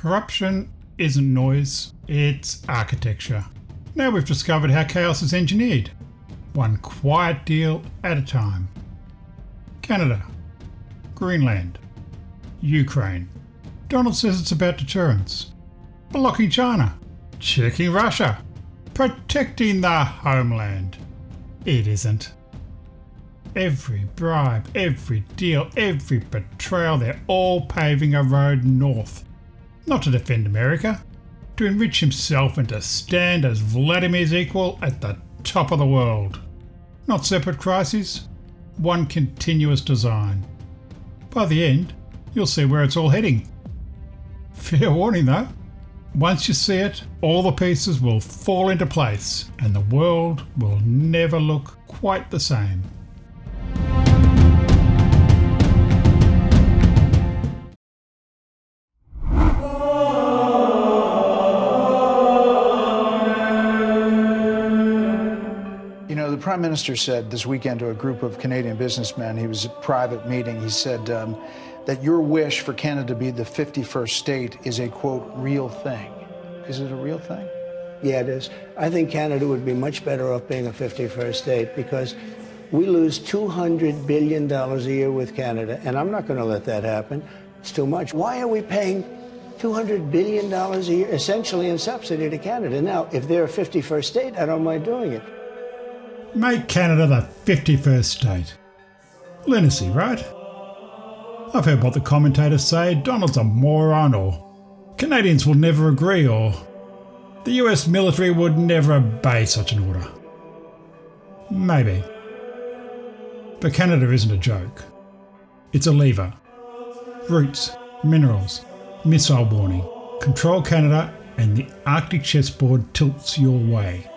Corruption isn't noise, it's architecture. Now we've discovered how chaos is engineered, one quiet deal at a time. Canada, Greenland, Ukraine. Donald says it's about deterrence. Blocking China, checking Russia, protecting the homeland. It isn't. Every bribe, every deal, every betrayal, they're all paving a road north. Not to defend America, to enrich himself and to stand as Vladimir's equal at the top of the world. Not separate crises, one continuous design. By the end, you'll see where it's all heading. Fair warning though, once you see it, all the pieces will fall into place and the world will never look quite the same. The Prime Minister said this weekend to a group of Canadian businessmen, he was at a private meeting, he said that your wish for Canada to be the 51st state is a, quote, real thing. Is it a real thing? Yeah, it is. I think Canada would be much better off being a 51st state because we lose $200 billion a year with Canada, and I'm not going to let that happen. It's too much. Why are we paying $200 billion a year essentially in subsidy to Canada? Now, if they're a 51st state, I don't mind doing it. Make Canada the 51st state. Lunacy, right? I've heard what the commentators say, Donald's a moron, or Canadians will never agree, or the US military would never obey such an order. Maybe. But Canada isn't a joke. It's a lever. Routes, minerals, missile warning. Control Canada and the Arctic chessboard tilts your way.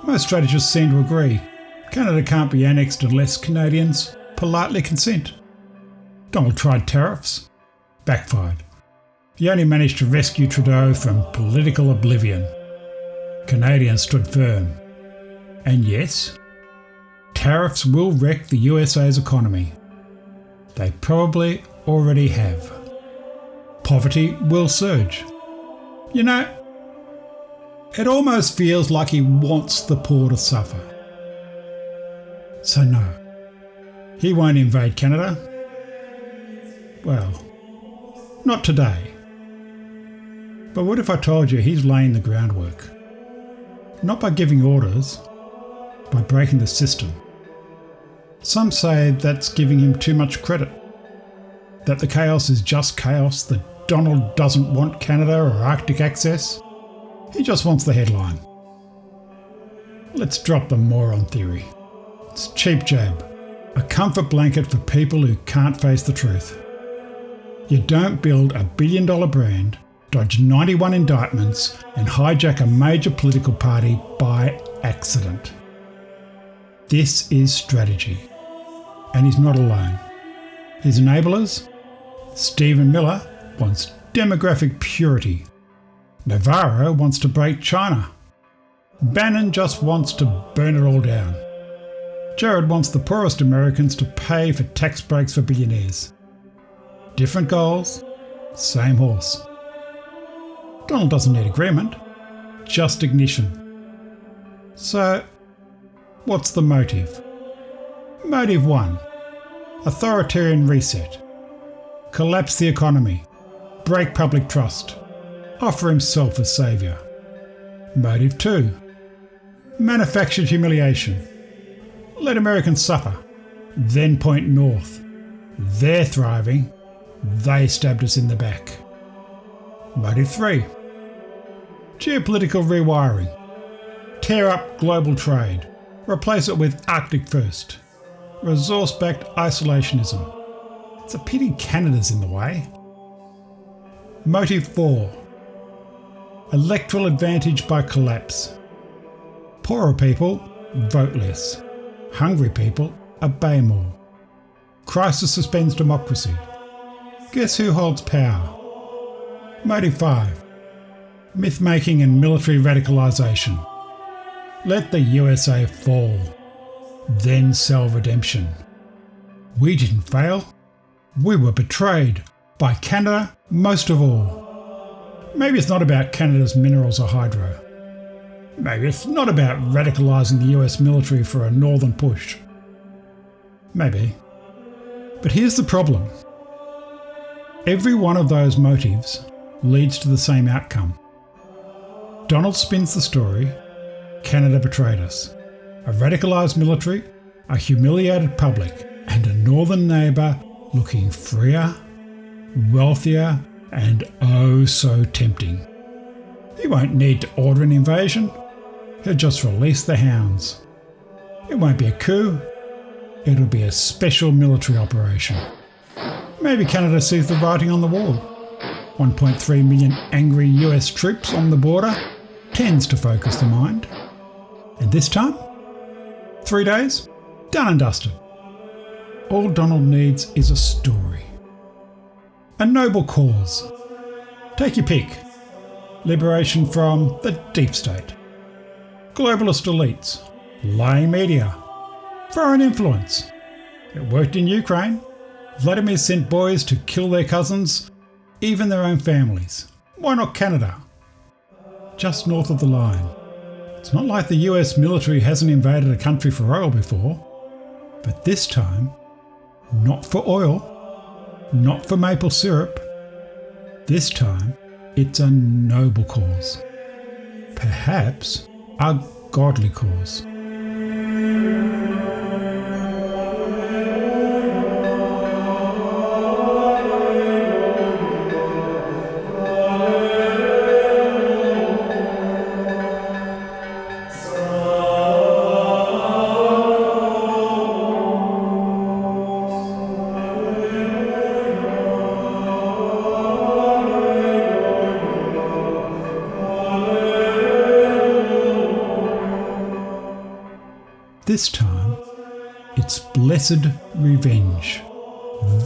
Most strategists seem to agree. Canada can't be annexed unless Canadians politely consent. Donald tried tariffs. Backfired. He only managed to rescue Trudeau from political oblivion. Canadians stood firm. And yes, tariffs will wreck the USA's economy. They probably already have. Poverty will surge. You know, it almost feels like he wants the poor to suffer. So no, he won't invade Canada. Well, not today. But what if I told you he's laying the groundwork? Not by giving orders, by breaking the system. Some say that's giving him too much credit. That the chaos is just chaos, that Donald doesn't want Canada or Arctic access. He just wants the headline. Let's drop the moron theory. It's cheap jab, a comfort blanket for people who can't face the truth. You don't build a billion-dollar brand, dodge 91 indictments, and hijack a major political party by accident. This is strategy. And he's not alone. His enablers? Stephen Miller wants demographic purity. Navarro wants to break China. Bannon just wants to burn it all down. Jared wants the poorest Americans to pay for tax breaks for billionaires. Different goals, same horse. Donald doesn't need agreement, just ignition. So, what's the motive? Motive 1. Authoritarian reset. Collapse the economy. Break public trust. Offer himself as saviour. Motive 2. Manufactured humiliation. Let Americans suffer. Then point north. They're thriving. They stabbed us in the back. Motive 3. Geopolitical rewiring. Tear up global trade. Replace it with Arctic first. Resource-backed isolationism. It's a pity Canada's in the way. Motive 4. Electoral advantage by collapse. Poorer people vote less. Hungry people obey more. Crisis suspends democracy. Guess who holds power? Motive 5. Myth-making and military radicalisation. Let the USA fall. Then sell redemption. We didn't fail. We were betrayed. By Canada most of all. Maybe it's not about Canada's minerals or hydro. Maybe it's not about radicalising the US military for a northern push. Maybe. But here's the problem. Every one of those motives leads to the same outcome. Donald spins the story, Canada betrayed us. A radicalised military, a humiliated public, and a northern neighbour looking freer, wealthier, and oh so tempting. He won't need to order an invasion. He'll just release the hounds. It won't be a coup. It'll be a special military operation. Maybe Canada sees the writing on the wall. 1.3 million angry US troops on the border tends to focus the mind. And this time, 3 days, done and dusted. All Donald needs is a story. A noble cause. Take your pick. Liberation from the deep state. Globalist elites. Lying media. Foreign influence. It worked in Ukraine. Vladimir sent boys to kill their cousins, even their own families. Why not Canada? Just north of the line. It's not like the US military hasn't invaded a country for oil before, but this time, not for oil, not for maple syrup. This time, it's a noble cause. Perhaps a godly cause. This time, it's blessed revenge,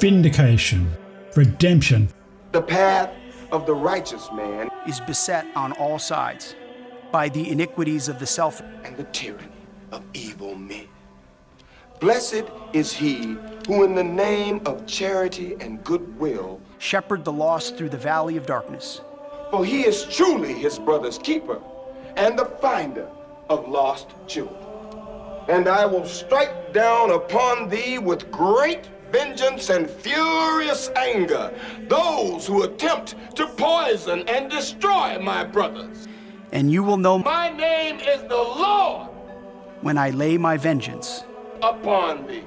vindication, redemption. The path of the righteous man is beset on all sides by the iniquities of the self and the tyranny of evil men. Blessed is he who in the name of charity and goodwill shepherd the lost through the valley of darkness. For he is truly his brother's keeper and the finder of lost children. And I will strike down upon thee with great vengeance and furious anger those who attempt to poison and destroy my brothers. And you will know my name is the Lord when I lay my vengeance upon thee.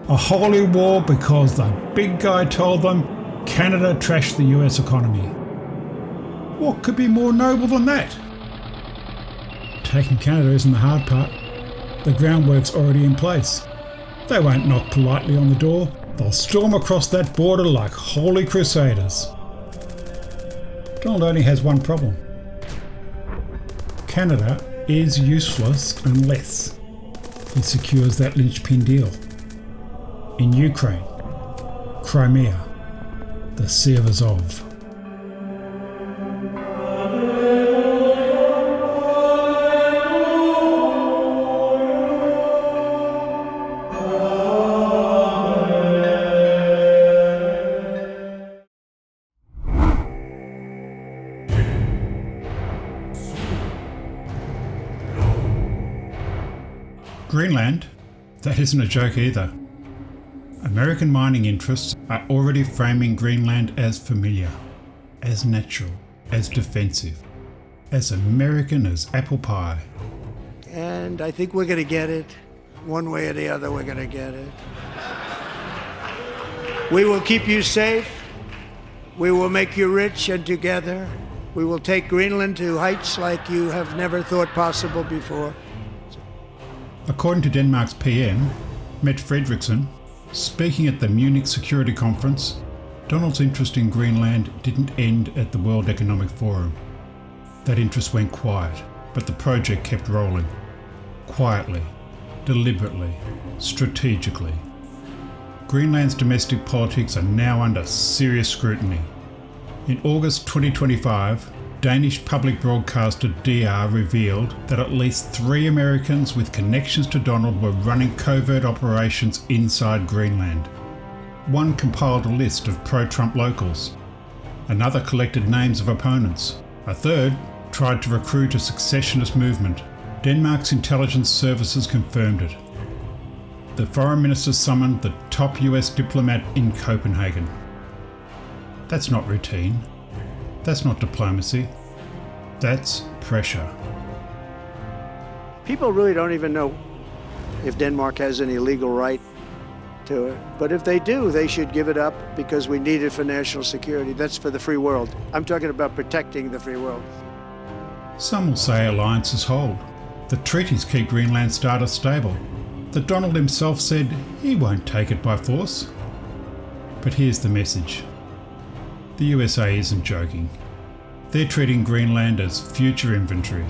A holy war because the big guy told them Canada trashed the US economy. What could be more noble than that? Taking Canada isn't the hard part. The groundwork's already in place. They won't knock politely on the door. They'll storm across that border like holy crusaders. Donald only has one problem. Canada is useless unless he secures that linchpin deal. In Ukraine, Crimea, the Sea of Azov. Greenland? That isn't a joke either. American mining interests are already framing Greenland as familiar, as natural, as defensive, as American as apple pie. And I think we're going to get it. One way or the other, we're going to get it. We will keep you safe. We will make you rich, and together we will take Greenland to heights like you have never thought possible before. According to Denmark's PM, Mette Frederiksen, speaking at the Munich Security Conference, Donald's interest in Greenland didn't end at the World Economic Forum. That interest went quiet, but the project kept rolling. Quietly, deliberately, strategically. Greenland's domestic politics are now under serious scrutiny. In August 2025, Danish public broadcaster DR revealed that at least 3 Americans with connections to Donald were running covert operations inside Greenland. One compiled a list of pro-Trump locals. Another collected names of opponents. A third tried to recruit a secessionist movement. Denmark's intelligence services confirmed it. The foreign minister summoned the top US diplomat in Copenhagen. That's not routine. That's not diplomacy. That's pressure. People really don't even know if Denmark has any legal right to it. But if they do, they should give it up because we need it for national security. That's for the free world. I'm talking about protecting the free world. Some will say alliances hold. The treaties keep Greenland's status stable. That Donald himself said he won't take it by force. But here's the message. The USA isn't joking. They're treating Greenland as future inventory.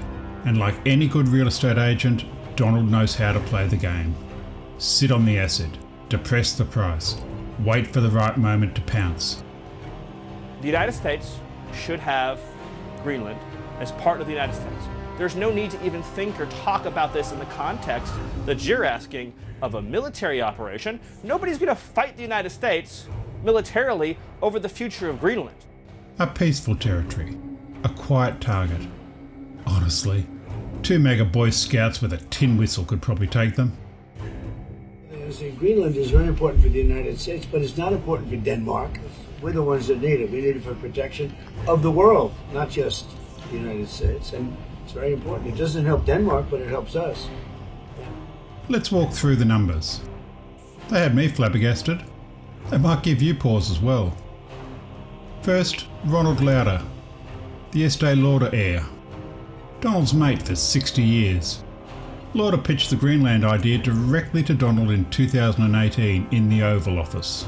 And like any good real estate agent, Donald knows how to play the game. Sit on the asset, depress the price, wait for the right moment to pounce. The United States should have Greenland as part of the United States. There's no need to even think or talk about this in the context that you're asking of a military operation. Nobody's going to fight the United States militarily over the future of Greenland. A peaceful territory, a quiet target. Honestly, 2 MAGA Boy Scouts with a tin whistle could probably take them. Greenland is very important for the United States, but it's not important for Denmark. We're the ones that need it. We need it for protection of the world, not just the United States. And it's very important. It doesn't help Denmark, but it helps us. Let's walk through the numbers. They had me flabbergasted. They might give you pause as well. First, Ronald Lauder, the Estee Lauder heir. Donald's mate for 60 years. Lauder pitched the Greenland idea directly to Donald in 2018 in the Oval Office.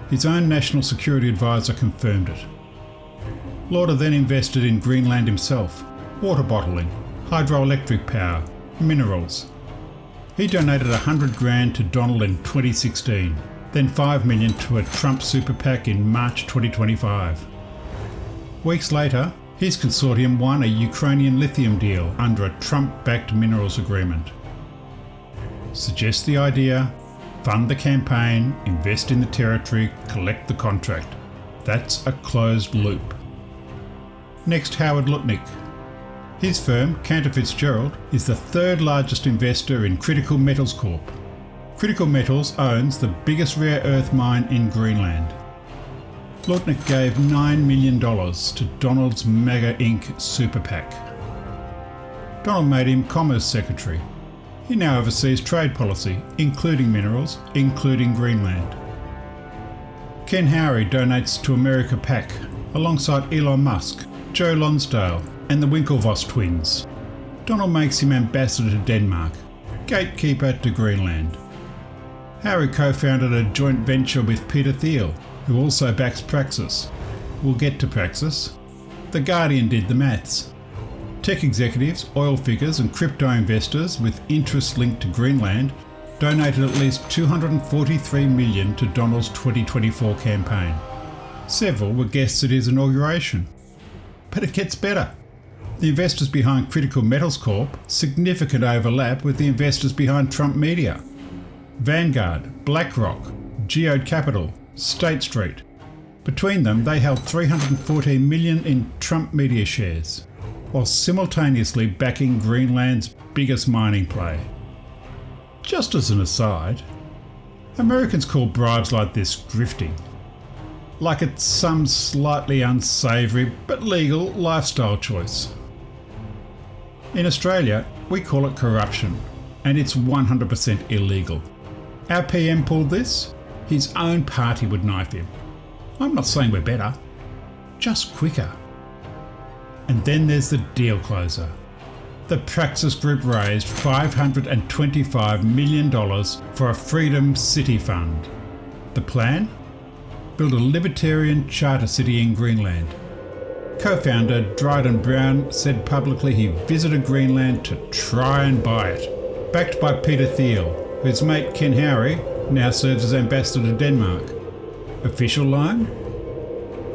His own national security advisor confirmed it. Lauder then invested in Greenland himself, water bottling, hydroelectric power, minerals. He donated $100,000 to Donald in 2016, then $5 million to a Trump super PAC in March 2025. Weeks later, his consortium won a Ukrainian lithium deal under a Trump-backed minerals agreement. Suggest the idea, fund the campaign, invest in the territory, collect the contract. That's a closed loop. Next, Howard Lutnick. His firm, Cantor Fitzgerald, is the third largest investor in Critical Metals Corp. Critical Metals owns the biggest rare earth mine in Greenland. Lutnick gave $9 million to Donald's MAGA Inc. super PAC. Donald made him Commerce Secretary. He now oversees trade policy, including minerals, including Greenland. Ken Howry donates to America PAC, alongside Elon Musk, Joe Lonsdale, and the Winklevoss twins. Donald makes him ambassador to Denmark, gatekeeper to Greenland. Howry co-founded a joint venture with Peter Thiel, who also backs Praxis. We'll get to Praxis. The Guardian did the maths. Tech executives, oil figures and crypto investors with interests linked to Greenland donated at least $243 million to Donald's 2024 campaign. Several were guests at his inauguration. But it gets better. The investors behind Critical Metals Corp significant overlap with the investors behind Trump Media. Vanguard, BlackRock, Geode Capital, State Street. Between them, they held $314 million in Trump Media shares, while simultaneously backing Greenland's biggest mining play. Just as an aside, Americans call bribes like this grifting, like it's some slightly unsavoury but legal lifestyle choice. In Australia, we call it corruption, and it's 100% illegal. Our PM pulled this. His own party would knife him. I'm not saying we're better, just quicker. And then there's the deal closer. The Praxis Group raised $525 million for a Freedom City Fund. The plan? Build a libertarian charter city in Greenland. Co-founder Dryden Brown said publicly he visited Greenland to try and buy it. Backed by Peter Thiel, whose mate Ken Howry now serves as ambassador to Denmark. Official line?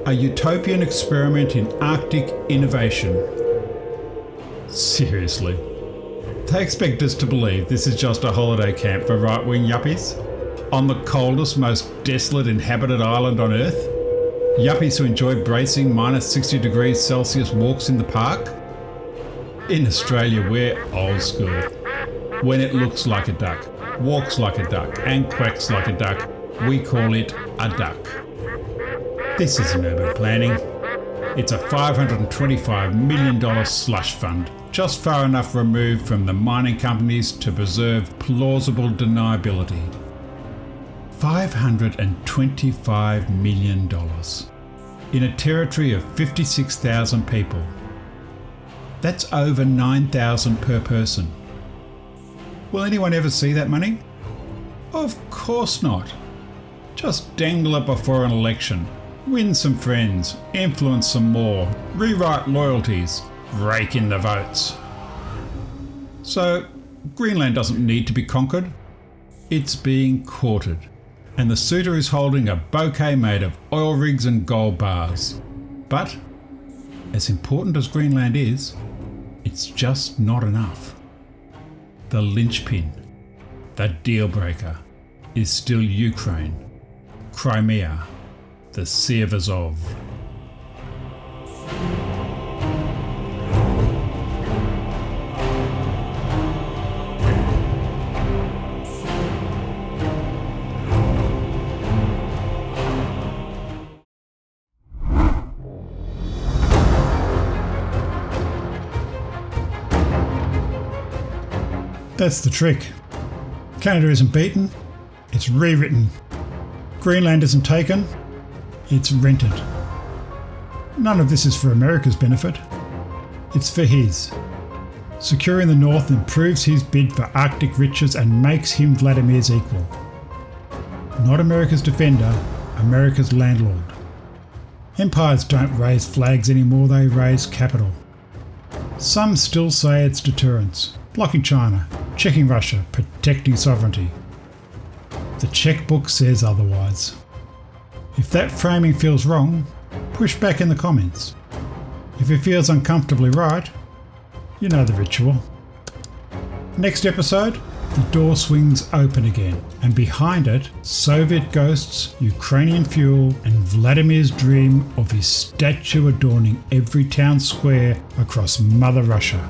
A utopian experiment in Arctic innovation. Seriously. They expect us to believe this is just a holiday camp for right-wing yuppies? on the coldest, most desolate inhabited island on Earth? Yuppies who enjoy bracing minus 60 degrees Celsius walks in the park? In Australia, we're old school. When it looks like a duck, walks like a duck, and quacks like a duck, we call it a duck. This isn't urban planning. It's a $525 million slush fund, just far enough removed from the mining companies to preserve plausible deniability. $525 million in a territory of 56,000 people. That's over 9,000 per person. Will anyone ever see that money? Of course not. Just dangle it before an election, win some friends, influence some more, rewrite loyalties, rake in the votes. So, Greenland doesn't need to be conquered. It's being courted, and the suitor is holding a bouquet made of oil rigs and gold bars. But, as important as Greenland is, it's just not enough. The linchpin, the deal breaker, is still Ukraine, Crimea, the Sea of Azov. That's the trick. Canada isn't beaten, it's rewritten. Greenland isn't taken, it's rented. None of this is for America's benefit. It's for his. Securing the North improves his bid for Arctic riches and makes him Vladimir's equal. Not America's defender, America's landlord. Empires don't raise flags anymore, they raise capital. Some still say it's deterrence, blocking China, checking Russia, protecting sovereignty. The checkbook says otherwise. If that framing feels wrong, push back in the comments. If it feels uncomfortably right, you know the ritual. Next episode, the door swings open again, and behind it, Soviet ghosts, Ukrainian fuel, and Vladimir's dream of his statue adorning every town square across Mother Russia.